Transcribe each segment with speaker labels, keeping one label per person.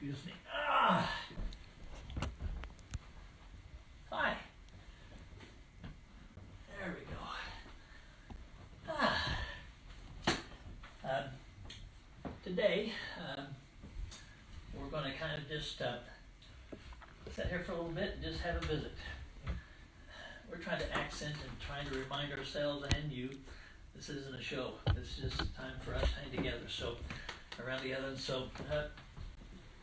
Speaker 1: Excuse me. Hi. There we go. Today, we're going to kind of just sit here for a little bit and just have a visit. We're trying to accent and trying to remind ourselves and you, this isn't a show. This is just time for us to hang together. So, around together. And so,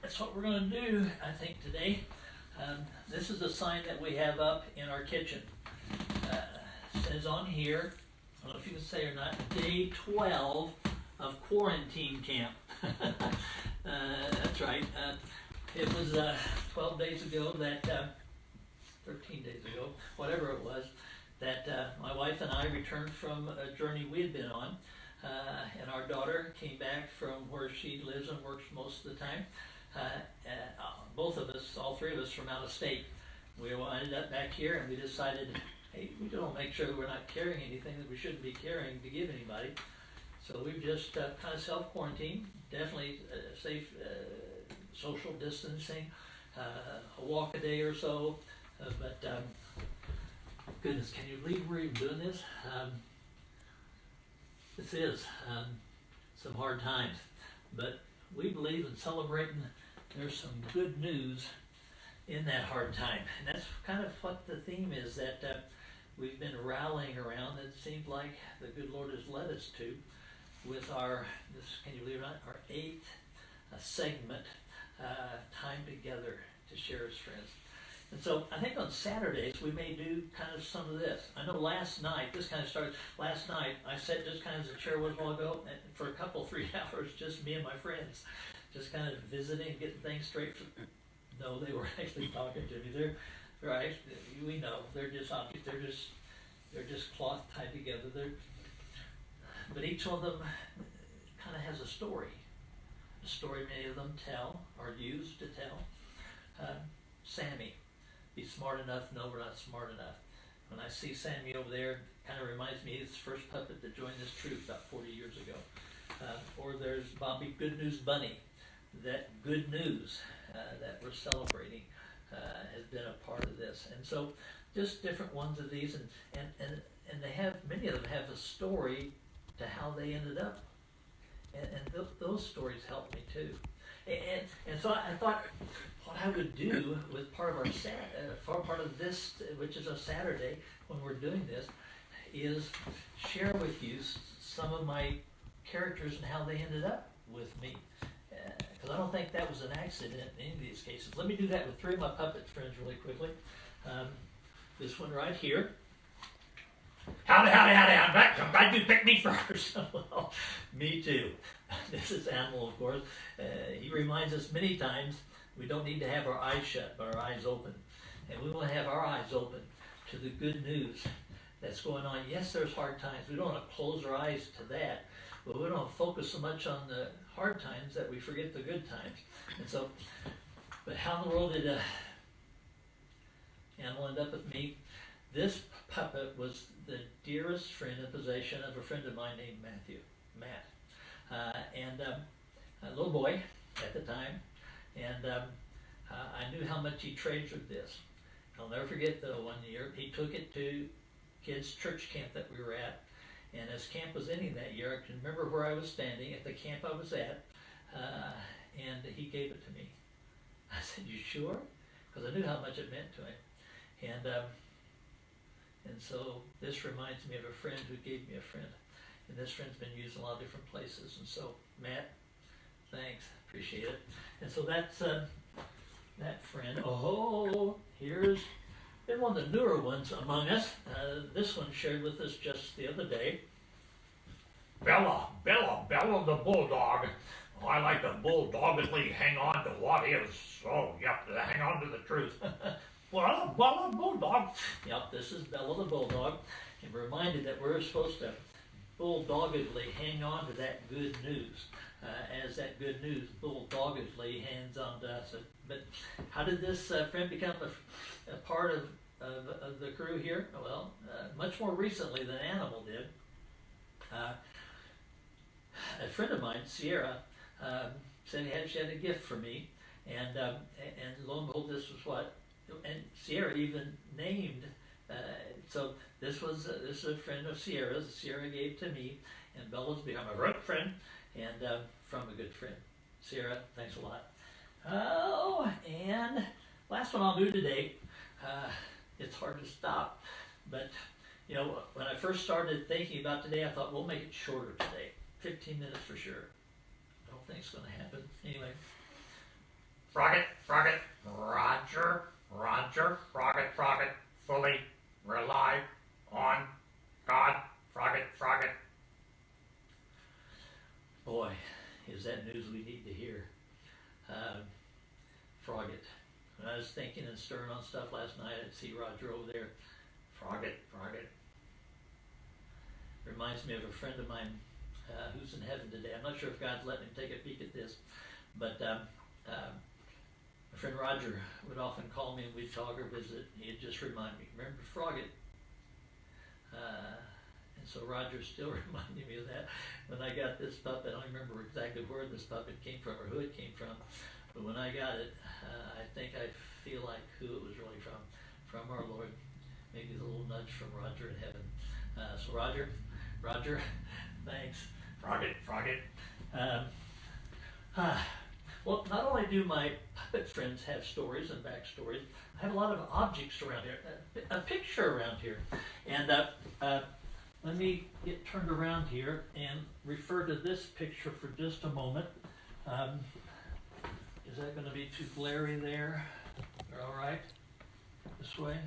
Speaker 1: that's what we're going to do, I think, today. This is a sign that we have up in our kitchen. It says on here, I don't know if you can say or not, day 12 of quarantine camp. That's right. It was 12 days ago that, 13 days ago, whatever it was, that my wife and I returned from a journey we had been on. And our daughter came back from where she lives and works most of the time. Both of us, all three of us, from out of state. We ended up back here and we decided, hey, we don't make sure that we're not carrying anything that we shouldn't be carrying to give anybody. So we've just kind of self-quarantined, definitely safe social distancing, a walk a day or so. But goodness, can you believe we're even doing this? This is some hard times, but we believe in celebrating. There's some good news in that hard time, and that's kind of what the theme is that we've been rallying around. It seems like the good Lord has led us to with our, can you believe it or not, our 8th segment, time together to share as friends. And so I think on Saturdays we may do kind of some of this. I know last night, this kind of started, last night I sat just kind of as the chair was a while ago, and for a couple, 3 hours, just me and my friends, just kind of visiting, getting things straight. No, they were actually talking to me. They're actually, we know, they're just objects, they're just cloth tied together. But each one of them kind of has a story many of them tell, or use to tell. Sammy. Be smart enough? No, we're not smart enough. When I see Sammy over there, it kind of reminds me of his first puppet that joined this troop about 40 years ago. Or there's Bobby Good News Bunny. That good news that we're celebrating has been a part of this. And so just different ones of these, and they have, many of them have a story to how they ended up. And those stories help me too. And so I thought what I would do with part of our part of this, which is a Saturday when we're doing this, is share with you some of my characters and how they ended up with me. Because I don't think that was an accident in any of these cases. Let me do that with 3 of my puppet friends really quickly. This one right here. Howdy, I'm back. I'm glad you picked me first. Well, me too. This is Animal, of course. He reminds us many times we don't need to have our eyes shut, but our eyes open. And we want to have our eyes open to the good news that's going on. Yes, there's hard times. We don't want to close our eyes to that, but we don't focus so much on the hard times that we forget the good times. And so, but how in the world did Animal end up with me? This puppet was the dearest friend and possession of a friend of mine named Matt. And a little boy at the time, and I knew how much he treasured this. I'll never forget though, one year he took it to kids' church camp that we were at, and as camp was ending that year, I can remember where I was standing at the camp I was at, and he gave it to me. I said, "You sure?" Because I knew how much it meant to him, and so this reminds me of a friend who gave me a friend. And this friend's been used in a lot of different places. And so, Matt, thanks. Appreciate it. And so that's that friend. Oh, here's been one of the newer ones among us. This one shared with us just the other day. Bella the bulldog. Oh, I like to bulldoggedly hang on to what is. Oh, yep, hang on to the truth. Well, Bella the bulldog. Yep, this is Bella the bulldog. And we're reminded that we're supposed to bulldoggedly hang on to that good news, as that good news bulldoggedly hangs on to us. But how did this friend become a part of the crew here? Well, much more recently than Animal did. A friend of mine, Sierra, said she had a gift for me, and lo and behold, this was what, and Sierra even named, so this is a friend of Sierra's. Sierra gave to me, and Bella's become a good friend, and from a good friend. Sierra, thanks a lot. Oh, and last one I'll do today. It's hard to stop, but you know, when I first started thinking about today, I thought we'll make it shorter today, 15 minutes for sure. I don't think it's going to happen. Anyway.
Speaker 2: Frogget, Roger, Frogget, fully rely on God, Frogget.
Speaker 1: Boy, is that news we need to hear. Frogget. When I was thinking and stirring on stuff last night, I'd see Roger over there. Frogget. Reminds me of a friend of mine who's in heaven today. I'm not sure if God's letting him take a peek at this, but my friend Roger would often call me and we'd talk or visit. He'd just remind me, remember Frogget? And so Roger's still reminding me of that. When I got this pup, I don't remember exactly where this puppet came from or who it came from, but when I got it, I think I feel like who it was really from our Lord. Maybe a little nudge from Roger in heaven. So Roger, thanks.
Speaker 2: Frogget.
Speaker 1: Well, not only do my puppet friends have stories and backstories, I have a lot of objects around here, a picture around here. And let me get turned around here and refer to this picture for just a moment. Is that going to be too glary there? All right? This way?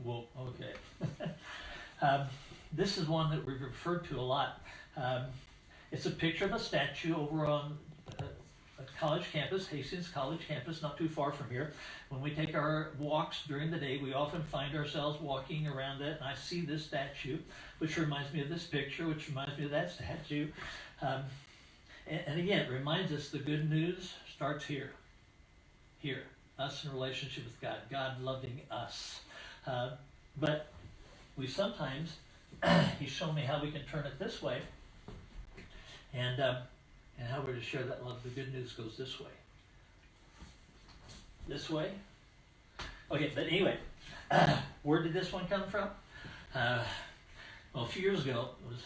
Speaker 1: Well, okay. This is one that we've referred to a lot. It's a picture of a statue over on a college campus, Hastings College campus, not too far from here. When we take our walks during the day, we often find ourselves walking around that, and I see this statue, which reminds me of this picture, which reminds me of that statue. And again, it reminds us the good news starts here. Here, us in relationship with God, God loving us. But we sometimes, he's shown me how we can turn it this way, and how we're to share that love. The good news goes this way. This way? Okay, but anyway, where did this one come from? Well, a few years ago, I was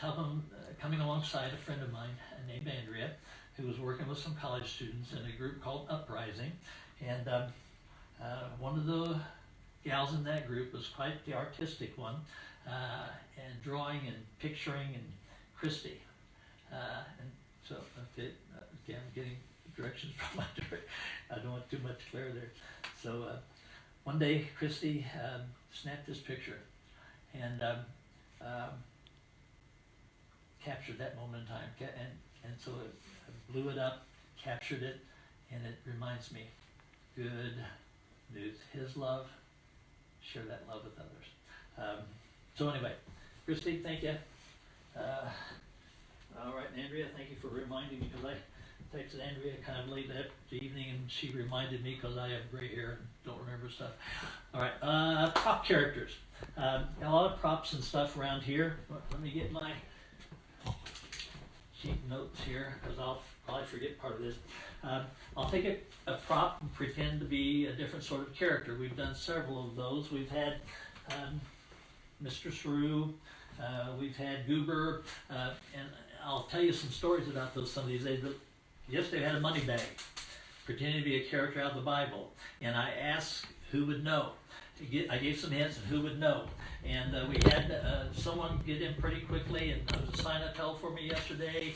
Speaker 1: coming alongside a friend of mine named Andrea, who was working with some college students in a group called Uprising. And one of the gals in that group was quite the artistic one, and drawing and picturing, and Christy. And so, okay, I'm getting directions from my director. I don't want too much glare there. So one day, Christy snapped this picture and captured that moment in time. And so I blew it up, captured it, and it reminds me, good news. His love, share that love with others. So anyway, Christy, thank you. All right, Andrea, thank you for reminding me, because I texted Andrea kind of late that evening, and she reminded me because I have gray hair and don't remember stuff. All right, prop characters. Got a lot of props and stuff around here. Let me get my sheet notes here, because I'll probably forget part of this. I'll take a prop and pretend to be a different sort of character. We've done several of those. We've had Mr. Shrew, we've had Goober, and I'll tell you some stories about those some of these days. But yesterday I had a money bag, pretending to be a character out of the Bible, and I asked who would know. I gave some hints of who would know, and we had someone get in pretty quickly, and there was a sign up held for me yesterday.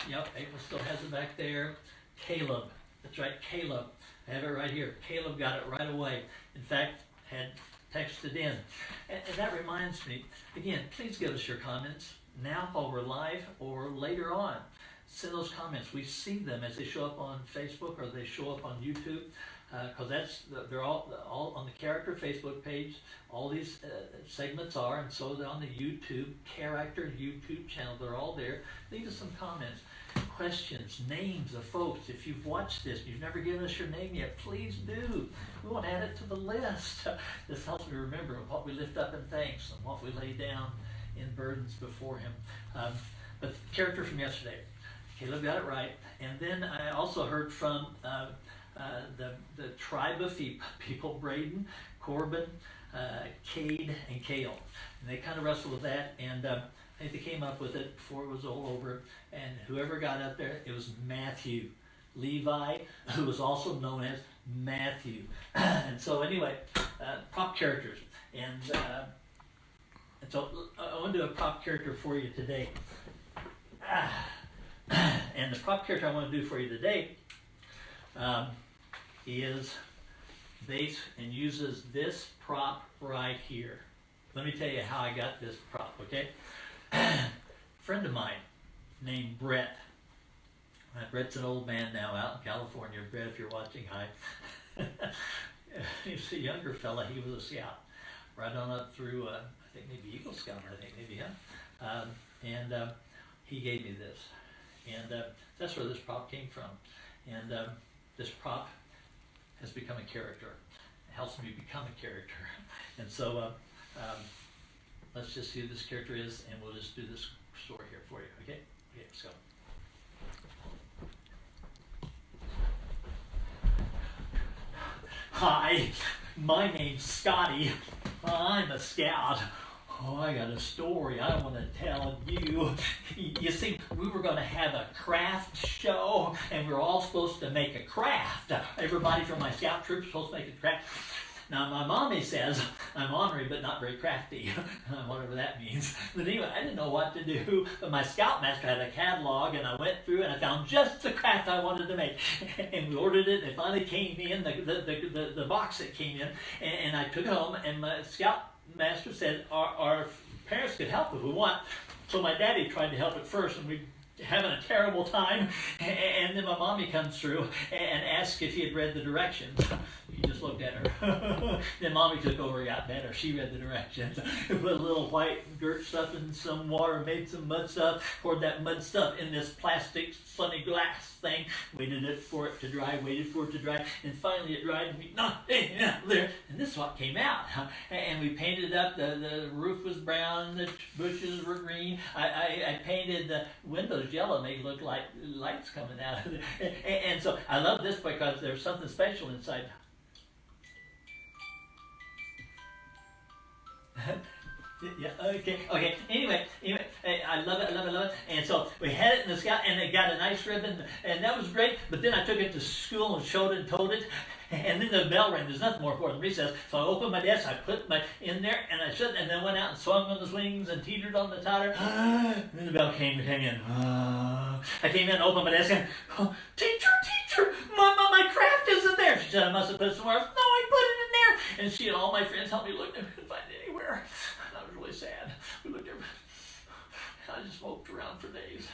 Speaker 1: Yep, April still has it back there. Caleb, that's right, Caleb. I have it right here. Caleb got it right away. In fact, had texted in. And that reminds me, again, please give us your comments now while we're live or later on. Send those comments. We see them as they show up on Facebook or they show up on YouTube, because they're all on the Character Facebook page. All these segments are, and so they're on the YouTube Character YouTube channel. They're all there. Leave us some comments, questions, names of folks. If you've watched this, you've never given us your name yet, please do. We want to add it to the list. This helps me remember what we lift up in thanks and what we lay down in burdens before Him. But the character from yesterday. Caleb got it right. And then I also heard from the tribe of people, Braden, Corbin, Cade, and Cale. And they kind of wrestled with that, and I think they came up with it before it was all over. And whoever got up there, it was Matthew. Levi, who was also known as Matthew. And so anyway, prop characters. And so I want to do a prop character for you today. And the prop character I want to do for you today is based and uses this prop right here. Let me tell you how I got this prop, okay? A friend of mine named Brett. Brett's an old man now out in California. Brett, if you're watching, hi. He's a younger fella. He was a scout. Right on up through, I think maybe Eagle Scout, yeah. And he gave me this. And that's where this prop came from. And this prop has become a character. It helps me become a character. And so let's just see who this character is, and we'll just do this story here for you, okay? Okay, let's go. Hi, my name's Scotty. I'm a scout. Oh, I got a story I want to tell you. You see, we were going to have a craft show, and we were all supposed to make a craft. Everybody from my scout troop was supposed to make a craft. Now, my mommy says I'm ornery but not very crafty, whatever that means. But anyway, I didn't know what to do. But my scoutmaster had a catalog, and I went through and I found just the craft I wanted to make. And we ordered it, and it finally came in, the box that came in, and I took it home, and my scoutmaster said our parents could help if we want. So my daddy tried to help at first, and we having a terrible time, and then my mommy comes through and asks if he had read the directions. He just looked at her. Then mommy took over and got better. She read the directions. Put a little white dirt stuff in some water, made some mud stuff, poured that mud stuff in this plastic sunny glass thing, waited for it to dry, and finally it dried, and we knocked it out there, and this is what came out. And we painted it up. The roof was brown, the bushes were green. I painted the windows yellow, made it look like lights coming out of it. And so I love this because there's something special inside. Yeah, okay. Anyway, I love it. And so we had it in the scout, and it got a nice ribbon, and that was great. But then I took it to school and showed it and told it, and then the bell rang. There's nothing more important than recess. So I opened my desk, I put my in there, and I shut, and then went out and swung on the swings and teetered on the totter. And then the bell came in. I came in, opened my desk, and teacher, my craft isn't there. She said I must have put it somewhere else. No, I put it in there. And she and all my friends helped me look, and I couldn't find it anywhere. I was really sad. We looked everywhere. I just moped around for days.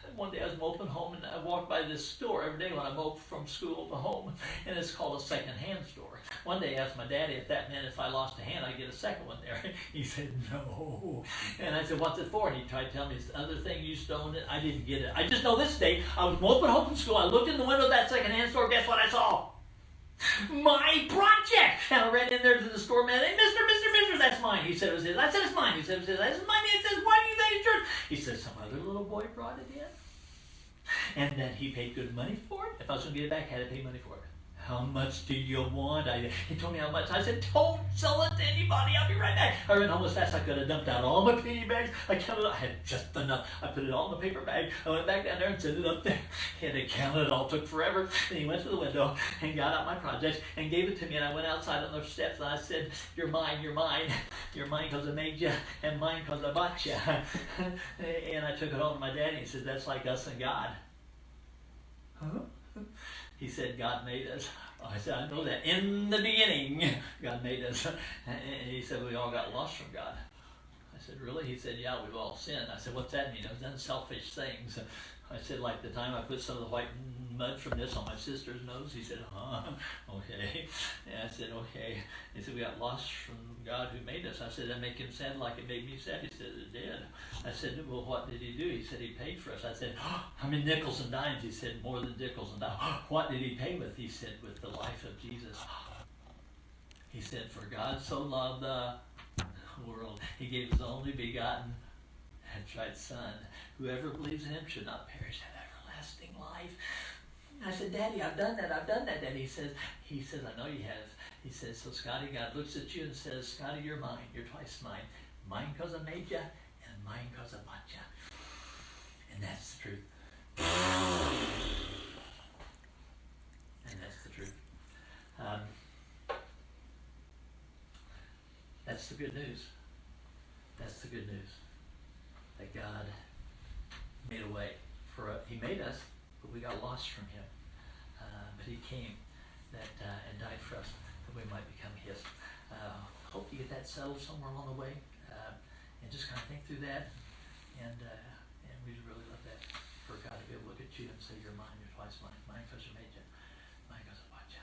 Speaker 1: And one day I was moping home, and I walked by this store every day when I moped from school to home, and it's called a second-hand store. One day I asked my daddy if that meant if I lost a hand, I'd get a second one there. He said, no. And I said, what's it for? And he tried to tell me it's the other thing you stoned it. I didn't get it. I just know this day, I was moping home from school. I looked in the window of that second-hand store. Guess what I saw? My project! And I ran in there to the store man. Hey, Mr. that's mine. He said it was his. I said it's mine. He said it was his. I said it's mine. He says, why do you think it's yours? He said some other little boy brought it in. And then he paid good money for it. If I was going to get it back, I had to pay money for it. How much do you want? He told me how much. I said, don't sell it to anybody. I'll be right back. I ran home as fast as I could. I dumped out all my penny bags. I counted. I had just enough. I put it all in the paper bag. I went back down there and set it up there. He had to count it. It all took forever. Then he went to the window and got out my project and gave it to me. And I went outside on the steps and I said, you're mine. You're mine. You're mine because I made you, and mine because I bought you. And I took it home to my daddy. He said, that's like us and God. Huh? He said, God made us. I said, I know that. In the beginning, God made us. And he said, we all got lost from God. I said, really? He said, yeah, we've all sinned. I said, what's that mean? I've done selfish things. I said, like the time I put some of the white mud from this on my sister's nose. He said, okay. And I said, okay. He said, we got lost from God who made us. I said, that make him sad like it made me sad? He said, it did. I said, well, what did he do? He said, he paid for us. I said, how many nickels and dimes? He said, more than nickels and dimes. What did he pay with? He said, with the life of Jesus. He said, for God so loved the world, he gave his only begotten. That's right, son. Whoever believes in him should not perish, have everlasting life. I said, Daddy, I've done that. And he says, I know you have. He says, so Scotty, God looks at you and says, Scotty, you're mine. You're twice mine. Mine because I made you, and mine because I bought you. And that's the truth. And that's the truth. That's the good news. That's the good news. That God made a way for us. He made us, but we got lost from him. But he came and died for us that we might become his. Hope you get that settled somewhere along the way. And just kind of think through that. And we'd really love that, for God to be able to look at you and say, you're mine, you're twice mine. Mine because you made you. Mine because I bought you.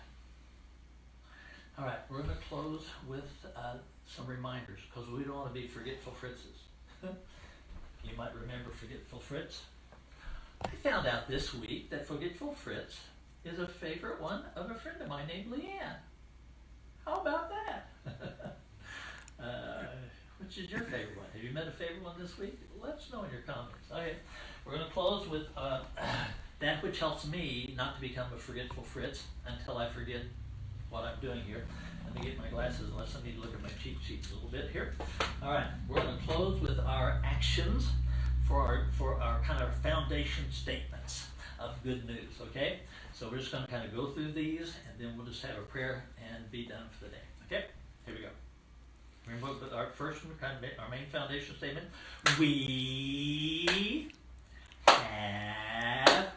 Speaker 1: All right, we're going to close with some reminders, because we don't want to be forgetful Fritzes. You might remember Forgetful Fritz. I found out this week that Forgetful Fritz is a favorite one of a friend of mine named Leanne. How about that? Which is your favorite one? Have you met a favorite one this week? Let us know in your comments. Okay, we're going to close with that which helps me not to become a forgetful Fritz until I forget what I'm doing here. Let me get my glasses, unless I need to look at my cheat sheets a little bit here. All right, we're going to close with our actions for our kind of foundation statements of good news, okay? So we're just going to kind of go through these, and then we'll just have a prayer and be done for the day, okay? Here we go. Remember, with our first one, kind of our main foundation statement, we have,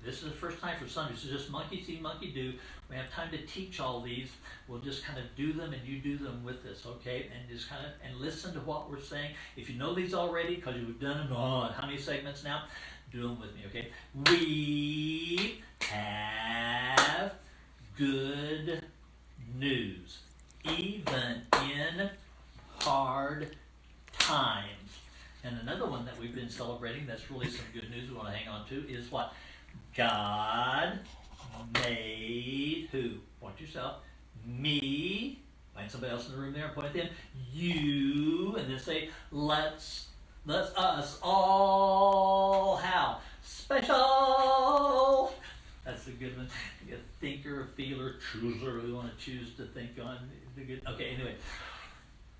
Speaker 1: this is the first time for Sunday, so just monkey see, monkey do. We have time to teach all these. We'll just kind of do them, and you do them with us, okay? And just kind of, and listen to what we're saying. If you know these already, because you've done them on how many segments now, do them with me, okay? We have good news, even in hard times. And another one that we've been celebrating that's really some good news we want to hang on to is what? God made who? Point to yourself. Me. Find somebody else in the room there and point at them. You. And then say, let's us all how? Special. That's a good one. You a thinker, a feeler, chooser. We want to choose to think on. Okay, anyway.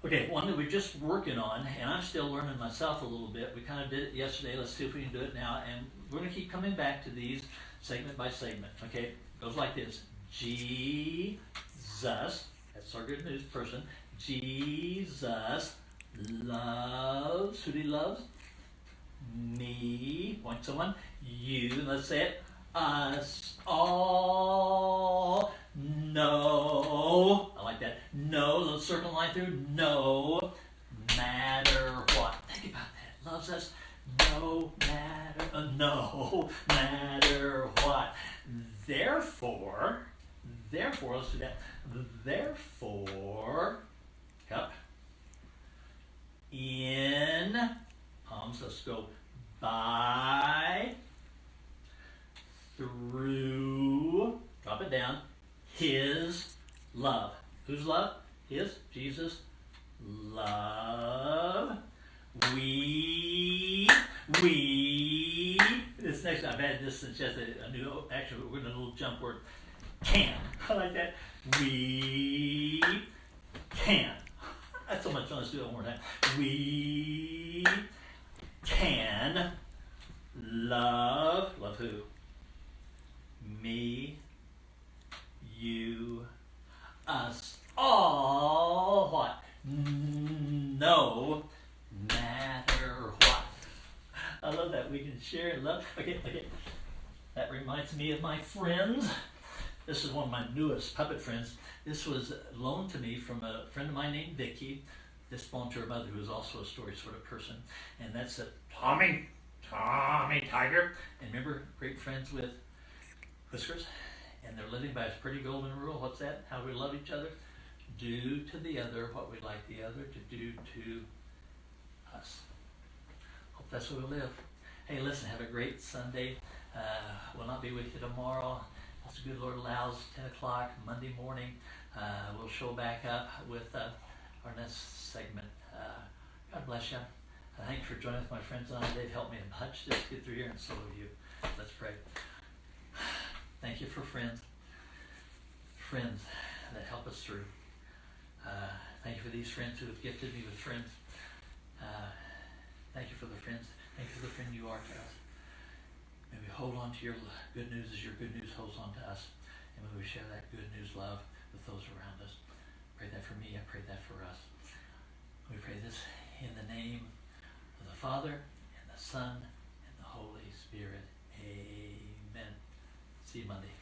Speaker 1: Okay, one that we're just working on, and I'm still learning myself a little bit. We kind of did it yesterday. Let's see if we can do it now. And we're going to keep coming back to these segment by segment. Okay, it goes like this. Jesus, that's our good news person. Jesus loves, who do he love? Me, point to someone. You, let's say it. Us all. No, I like that. No, little circle line through. No matter what. Think about that. Loves us. No matter what. Therefore, let's do that. Therefore, cup. In palms, let's go by, through, drop it down, his love. Whose love? His, Jesus, love. We, this next, I've had this since just a new, actually we're going to a little jump word, can. I like that. We can. That's so much fun. Let's do it one more time. We can love who? Me, you, us, all, what? No matter what. I love that. We can share love. Okay. That reminds me of my friends. This is one of my newest puppet friends. This was loaned to me from a friend of mine named Vicky. This belonged to her mother, who was also a story sort of person. And that's a Tommy Tiger. And remember, great friends with Whiskers. And they're living by a pretty golden rule. What's that? How we love each other. Do to the other what we'd like the other to do to us. Hope that's where we live. Hey, listen, have a great Sunday. We'll not be with you tomorrow. As the good Lord allows, 10 o'clock Monday morning. We'll show back up with our next segment. God bless you. I thank you for joining with my friends on. They've helped me much just get through here, and so have you. Let's pray. Thank you for friends that help us through. Thank you for these friends who have gifted me with friends. Thank you for the friends. Thank you for the friend you are to us. May we hold on to your good news as your good news holds on to us. And may we share that good news love with those around us. Pray that for me. I pray that for us. We pray this in the name of the Father, and the Son, and the Holy Spirit. Amen. See you Monday.